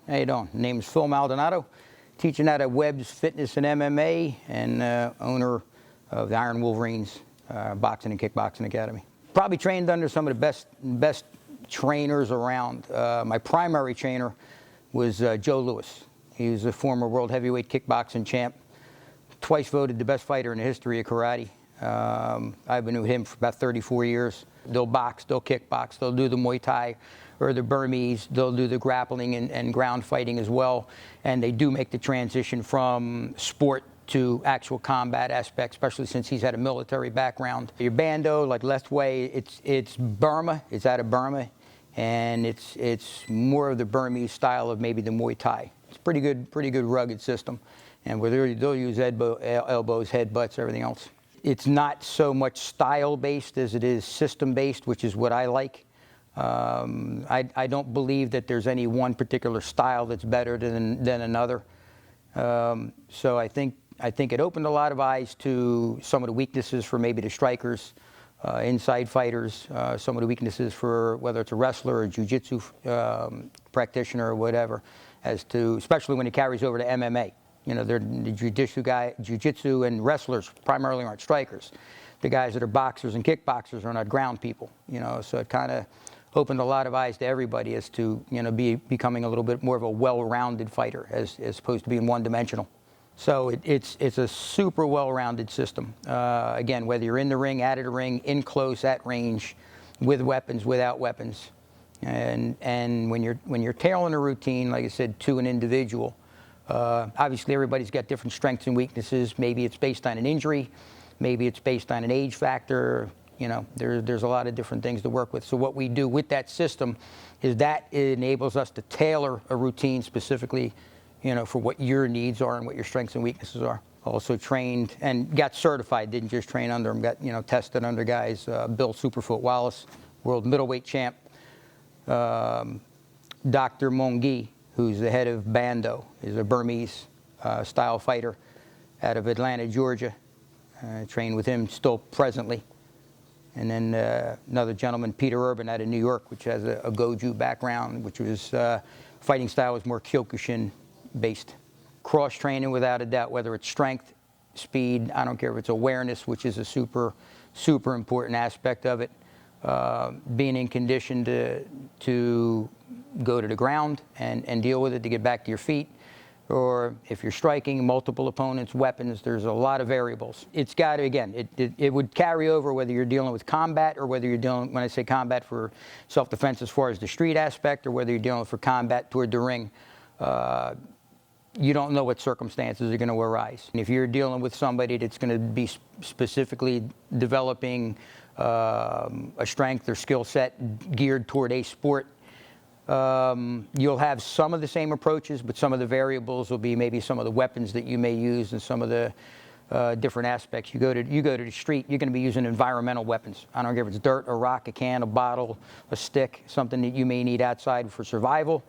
How you doing? Name's Phil Maldonado, teaching out at Webb's Fitness and MMA, and owner of the Iron Wolverines Boxing and Kickboxing Academy. Probably trained under some of the best trainers around. My primary trainer was Joe Louis. He was a former world heavyweight kickboxing champ, twice voted the best fighter in the history of karate. I've been with him for about 34 years. They'll box, they'll kickbox, they'll do the Muay Thai or the Burmese, they'll do the grappling and ground fighting as well. And they do make the transition from sport to actual combat aspects, especially since he's had a military background. Your Bando, like Left Way, it's Burma, it's out of Burma, and it's more of the Burmese style of maybe the Muay Thai. It's pretty good rugged system. And where they'll use elbows, headbutts, everything else. It's not so much style-based as it is system-based, which is what I like. I don't believe that there's any one particular style that's better than another. So I think it opened a lot of eyes to some of the weaknesses for maybe the strikers, inside fighters, some of the weaknesses for whether it's a wrestler or jiu-jitsu practitioner or whatever, as to, especially when it carries over to MMA. You know, the jiu-jitsu and wrestlers primarily aren't strikers. The guys that are boxers and kickboxers are not ground people, you know, so it kind of opened a lot of eyes to everybody as to, you know, becoming a little bit more of a well-rounded fighter as opposed to being one-dimensional. So it's a super well-rounded system. Again, whether you're in the ring, out of the ring, in close, at range, with weapons, without weapons. And when you're tailoring a routine, like I said, to an individual, obviously everybody's got different strengths and weaknesses. Maybe it's based on an injury, maybe it's based on an age factor. You know, there's a lot of different things to work with. So what we do with that system is that it enables us to tailor a routine specifically, you know, for what your needs are and what your strengths and weaknesses are. Also trained and got certified, didn't just train under them, got, you know, tested under guys, Bill Superfoot Wallace, world middleweight champ, Dr. Mongi, who's the head of Bando, is a Burmese style fighter out of Atlanta, Georgia. Trained with him still presently. And then another gentleman, Peter Urban, out of New York, which has a Goju background, which was fighting style was more Kyokushin based. Cross training without a doubt, whether it's strength, speed, I don't care if it's awareness, which is a super important aspect of it. Being in condition to go to the ground and deal with it, to get back to your feet. Or if you're striking multiple opponents, weapons, there's a lot of variables. It's got to, again, it would carry over whether you're dealing with combat or whether you're dealing, when I say combat, for self-defense as far as the street aspect, or whether you're dealing for combat toward the ring. You don't know what circumstances are going to arise. And if you're dealing with somebody that's going to be specifically developing a strength or skill set geared toward a sport, you'll have some of the same approaches, but some of the variables will be maybe some of the weapons that you may use and some of the different aspects. You go to the street, you're going to be using environmental weapons. I don't care if it's dirt, a rock, a can, a bottle, a stick, something that you may need outside for survival.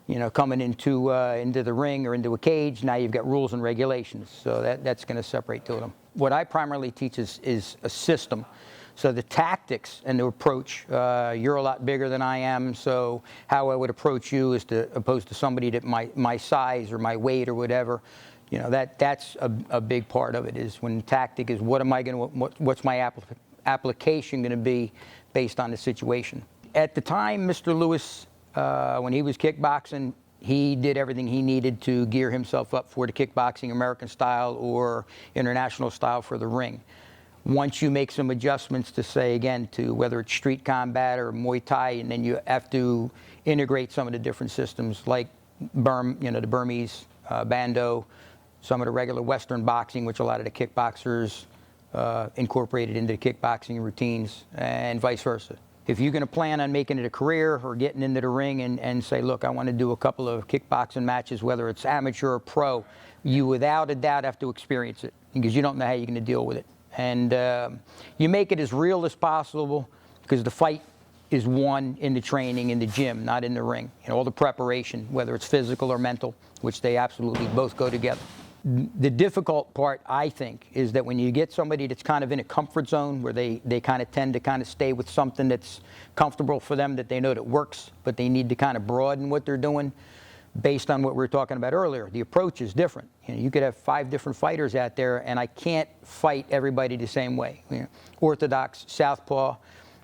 You know, coming into the ring or into a cage, now you've got rules and regulations, so that's going to separate two of them. What I primarily teach is a system. So the tactics and the approach, you're a lot bigger than I am, so how I would approach you is opposed to somebody that my size or my weight or whatever. You know, that's a big part of it, is when tactic is what's my application going to be based on the situation. At the time, Mr. Lewis, when he was kickboxing, he did everything he needed to gear himself up for the kickboxing American style or international style for the ring. Once you make some adjustments to, say, again, to whether it's street combat or Muay Thai, and then you have to integrate some of the different systems like the Burmese, Bando, some of the regular Western boxing, which a lot of the kickboxers incorporated into the kickboxing routines, and vice versa. If you're going to plan on making it a career or getting into the ring and say, look, I want to do a couple of kickboxing matches, whether it's amateur or pro, you without a doubt have to experience it, because you don't know how you're going to deal with it. And you make it as real as possible, because the fight is won in the training, in the gym, not in the ring. You know, all the preparation, whether it's physical or mental, which they absolutely both go together. The difficult part, I think, is that when you get somebody that's kind of in a comfort zone, where they kind of tend to kind of stay with something that's comfortable for them, that they know that works, but they need to kind of broaden what they're doing. based on what we were talking about earlier. The approach is different. You know, you could have 5 different fighters out there, and I can't fight everybody the same way. You know, orthodox, southpaw,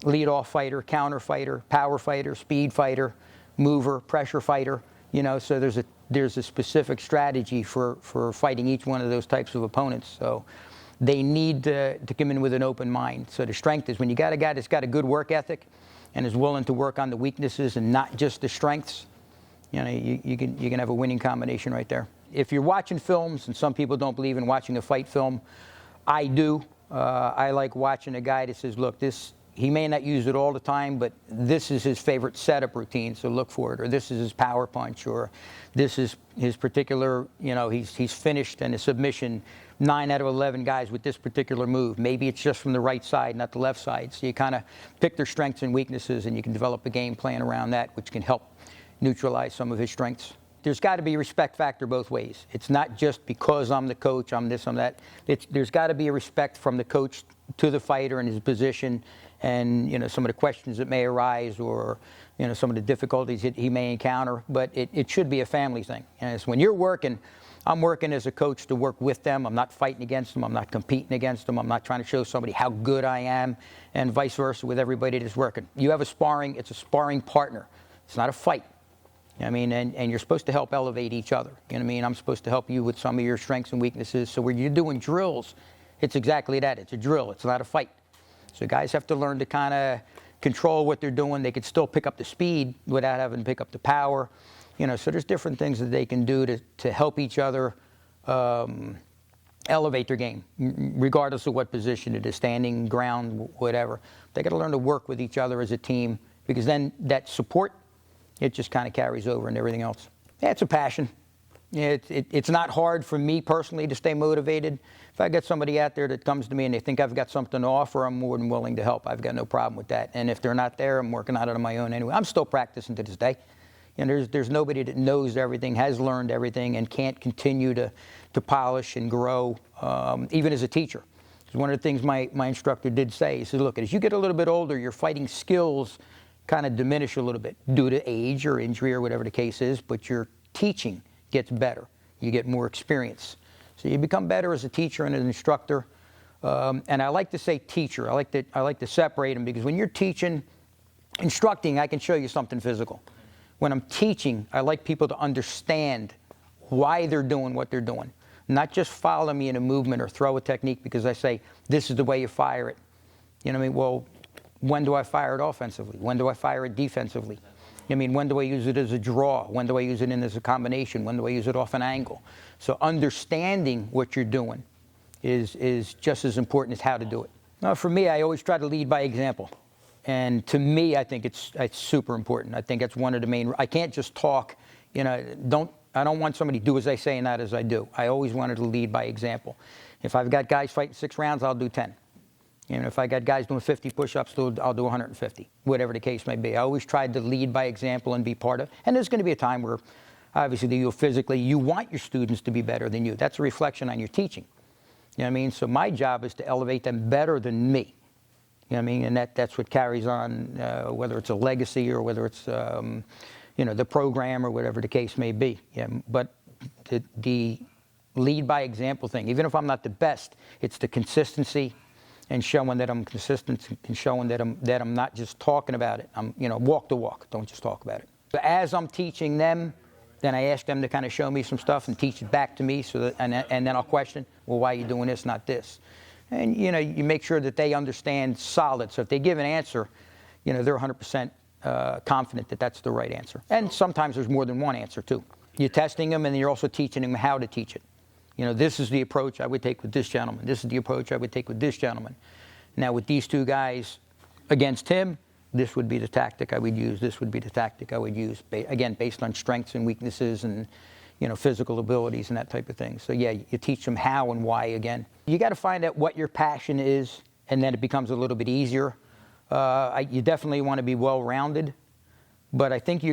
lead-off fighter, counter fighter, power fighter, speed fighter, mover, pressure fighter. You know, so there's a specific strategy for fighting each one of those types of opponents. So they need to come in with an open mind. So the strength is when you got a guy that's got a good work ethic and is willing to work on the weaknesses and not just the strengths, you know, you can have a winning combination right there. If you're watching films, and some people don't believe in watching a fight film, I do. I like watching a guy that says, look, he may not use it all the time, but this is his favorite setup routine, so look for it. Or this is his power punch, or this is his particular, you know, he's finished in a submission 9 out of 11 guys with this particular move. Maybe it's just from the right side, not the left side. So you kind of pick their strengths and weaknesses, and you can develop a game plan around that, which can help neutralize some of his strengths. There's got to be a respect factor both ways. It's not just because I'm the coach, I'm this, I'm that. There's got to be a respect from the coach to the fighter and his position, and you know, some of the questions that may arise, or you know, some of the difficulties that he may encounter. But it should be a family thing. And it's when you're working, I'm working as a coach to work with them. I'm not fighting against them. I'm not competing against them. I'm not trying to show somebody how good I am, and vice versa with everybody that's working. You have a sparring, it's a sparring partner. It's not a fight. I mean, and you're supposed to help elevate each other. You know what I mean? I'm supposed to help you with some of your strengths and weaknesses. So when you're doing drills, it's exactly that. It's a drill. It's not a fight. So guys have to learn to kind of control what they're doing. They could still pick up the speed without having to pick up the power. You know, so there's different things that they can do to help each other elevate their game, regardless of what position it is, standing, ground, whatever. They got to learn to work with each other as a team, because then that support, it just kind of carries over into everything else. Yeah, it's a passion. It's not hard for me personally to stay motivated. If I get somebody out there that comes to me and they think I've got something to offer, I'm more than willing to help. I've got no problem with that. And if they're not there, I'm working on it on my own anyway. I'm still practicing to this day. And there's nobody that knows everything, has learned everything, and can't continue to polish and grow, even as a teacher. Because one of the things my instructor did say, he said, look, as you get a little bit older, your fighting skills kind of diminish a little bit due to age or injury or whatever the case is, but your teaching gets better. You get more experience. So you become better as a teacher and an instructor. And I like to say teacher. I like to separate them, because when you're teaching, instructing, I can show you something physical. When I'm teaching, I like people to understand why they're doing what they're doing. Not just follow me in a movement or throw a technique because I say, this is the way you fire it. You know what I mean? Well, when do I fire it offensively? When do I fire it defensively? I mean, when do I use it as a draw? When do I use it in as a combination? When do I use it off an angle? So understanding what you're doing is just as important as how to do it. Now, for me, I always try to lead by example. And to me, I think it's super important. I think that's one of the main. I can't just talk. You know, I don't want somebody to do as I say and not as I do. I always wanted to lead by example. If I've got guys fighting 6 rounds, I'll do 10. You know, if I got guys doing 50 push-ups, I'll do 150, whatever the case may be. I always tried to lead by example and be part of. And there's going to be a time where, obviously, you want your students to be better than you. That's a reflection on your teaching. You know what I mean? So my job is to elevate them better than me. You know what I mean? And that's what carries on, whether it's a legacy or whether it's, you know, the program or whatever the case may be. Yeah, but the lead by example thing, even if I'm not the best, it's the consistency and showing that I'm consistent and showing that I'm not just talking about it. I'm, you know, walk the walk, don't just talk about it. But as I'm teaching them, then I ask them to kind of show me some stuff and teach it back to me, so that, and then I'll question, well, why are you doing this, not this? And, you know, you make sure that they understand solid. So if they give an answer, you know, they're 100% confident that that's the right answer. And sometimes there's more than one answer, too. You're testing them, and then you're also teaching them how to teach it. You know, this is the approach I would take with this gentleman. This is the approach I would take with this gentleman. Now, with these 2 guys against him, this would be the tactic I would use. This would be the tactic I would use, again, based on strengths and weaknesses and, you know, physical abilities and that type of thing. So, yeah, you teach them how and why again. You got to find out what your passion is, and then it becomes a little bit easier. You definitely want to be well-rounded, but I think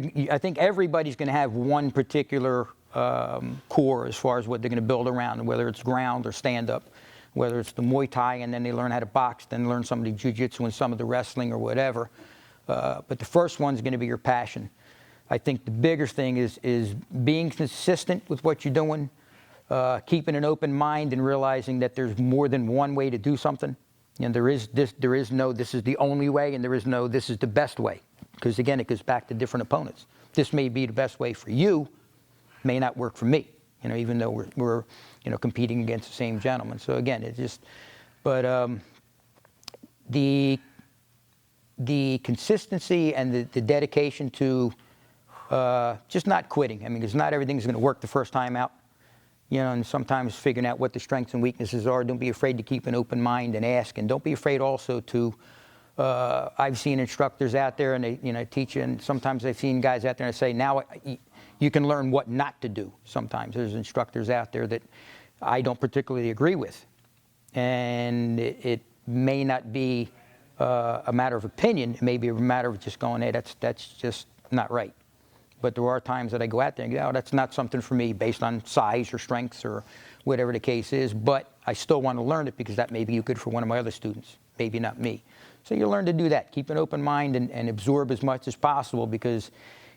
everybody's going to have one particular core as far as what they're going to build around, whether it's ground or stand-up, whether it's the Muay Thai and then they learn how to box, then learn some of the jiu-jitsu and some of the wrestling or whatever. But the first one's going to be your passion. I think the bigger thing is being consistent with what you're doing, keeping an open mind and realizing that there's more than one way to do something. And there is no this is the only way, and there is no this is the best way. Because again, it goes back to different opponents. This may be the best way for you, may not work for me. Even though we're competing against the same gentleman. So again, it's just, but the consistency and the dedication to just not quitting. I mean, because not everything's going to work the first time out. And sometimes figuring out what the strengths and weaknesses are. Don't be afraid to keep an open mind and ask. And don't be afraid also to, I've seen instructors out there and they teach you, and sometimes I've seen guys out there and say, now you can learn what not to do. Sometimes there's instructors out there that I don't particularly agree with. And it may not be a matter of opinion. It may be a matter of just going, hey, that's just not right. But there are times that I go out there and go, oh, that's not something for me based on size or strengths or whatever the case is. But I still want to learn it because that may be good for one of my other students, maybe not me. So you learn to do that. Keep an open mind and absorb as much as possible, because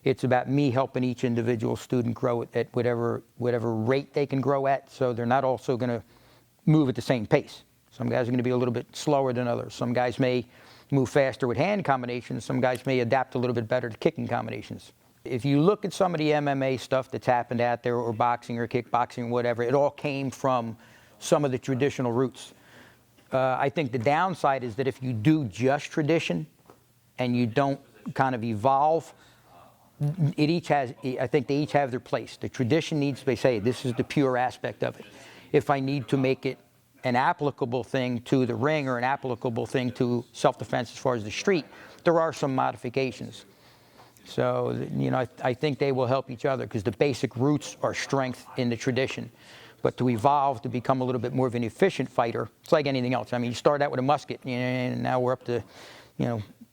it's about me helping each individual student grow at whatever rate they can grow at. So they're not also going to move at the same pace. Some guys are going to be a little bit slower than others. Some guys may move faster with hand combinations. Some guys may adapt a little bit better to kicking combinations. If you look at some of the MMA stuff that's happened out there, or boxing or kickboxing or whatever, it all came from some of the traditional roots. I think the downside is that if you do just tradition and you don't kind of evolve, I think they each have their place. The tradition needs, they say, this is the pure aspect of it. If I need to make it an applicable thing to the ring or an applicable thing to self-defense as far as the street, there are some modifications. So, I think they will help each other, because the basic roots are strength in the tradition. But to evolve to become a little bit more of an efficient fighter, it's like anything else. I mean, you start out with a musket, and now we're up to,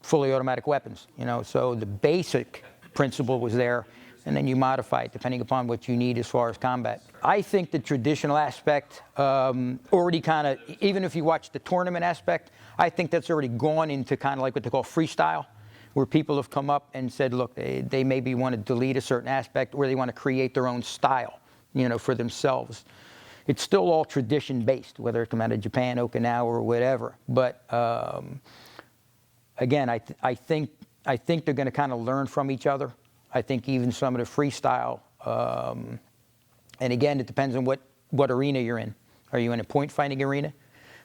fully automatic weapons. So the basic principle was there, and then you modify it depending upon what you need as far as combat. I think the traditional aspect already kind of, even if you watch the tournament aspect, I think that's already gone into kind of like what they call freestyle, where people have come up and said, look, they maybe want to delete a certain aspect, or they want to create their own style, for themselves. It's still all tradition-based, whether it come out of Japan, Okinawa, or whatever. But again, I think they're going to kind of learn from each other. I think even some of the freestyle, and again, it depends on what arena you're in. Are you in a point fighting arena?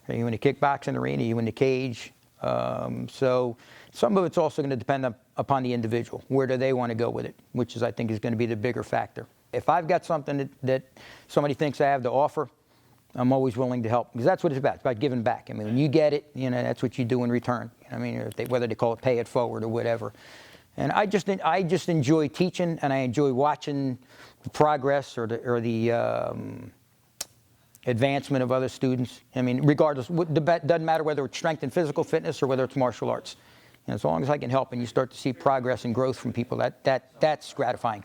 Are you in a kickboxing arena? Are you in the cage? So some of it's also going to depend upon the individual. Where do they want to go with it? Which I think is going to be the bigger factor. If I've got something that somebody thinks I have to offer, I'm always willing to help, because that's what it's about. It's about giving back. I mean, when you get it, that's what you do in return. I mean, whether they call it pay it forward or whatever. And I just enjoy teaching, and I enjoy watching the progress or the advancement of other students. I mean, regardless, it doesn't matter whether it's strength and physical fitness or whether it's martial arts. As long as I can help and you start to see progress and growth from people, that's gratifying.